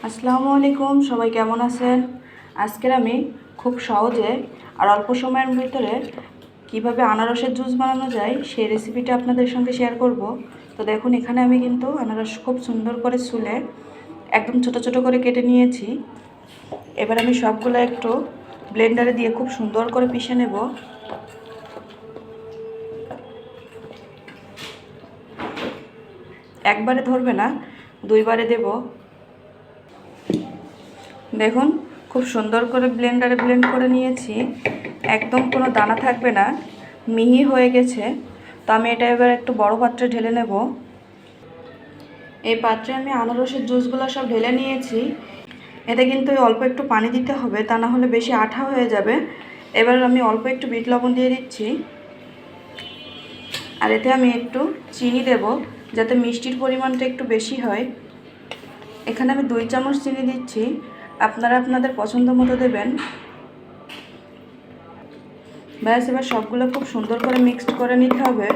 আসসালামু আলাইকুম, সবাই কেমন আছেন? আজকের আমি খুব সহজে আর অল্প সময়ের ভিতরে কিভাবে আনারসের জুস বানানো যায় সেই রেসিপিটা আপনাদের সঙ্গে শেয়ার করব। তো দেখুন, এখানে আমি কিন্তু আনারস খুব সুন্দর করে ছুলে একদম ছোট ছোট করে কেটে নিয়েছি। এবার আমি সবগুলো একটু ব্লেন্ডারে দিয়ে খুব সুন্দর করে পিষে নেব। একবারে ধরবে না, দুইবারে দেব। দেখুন, খুব সুন্দর করে ব্লেন্ডারে ব্লেন্ড করে নিয়েছি, একদম কোনো দানা থাকবে না, মিহি হয়ে গেছে। তো আমি এটা এবার একটু বড় পাত্রে ঢেলে নেব। এই পাত্রে আমি আনারসের জুসগুলো সব ঢেলে নিয়েছি। এতে কিন্তু অল্প একটু পানি দিতে হবে, তা না হলে বেশি আঠা হয়ে যাবে। এবার আমি অল্প একটু বিট লবণ দিয়ে দিচ্ছি, আর এতে আমি একটু চিনি দেব যাতে মিষ্টির পরিমাণটা একটু বেশি হয়। এখানে আমি 2 চামচ চিনি দিচ্ছি, আপনারা আপনাদের পছন্দ মতো দেবেন। ব্যাস, এবার সবগুলো খুব সুন্দর করে মিক্সড করে নিতে হবে।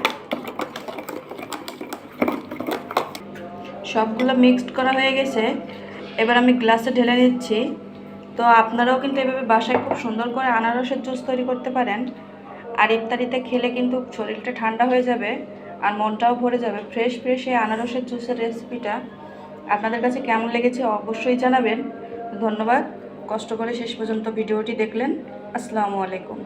সবগুলো মিক্সড করা হয়ে গেছে, এবার আমি গ্লাসে ঢেলে নিচ্ছি। তো আপনারাও কিন্তু এভাবে বাসায় খুব সুন্দর করে আনারসের জুস তৈরি করতে পারেন। আর ইফতারিতে খেলে কিন্তু শরীরটা ঠান্ডা হয়ে যাবে আর মনটাও ভরে যাবে। ফ্রেশ ফ্রেশ এই আনারসের জুসের রেসিপিটা আপনাদের কাছে কেমন লেগেছে অবশ্যই জানাবেন। ধন্যবাদ, কষ্ট করে শেষ পর্যন্ত ভিডিওটি দেখলেন। আসসালামু আলাইকুম।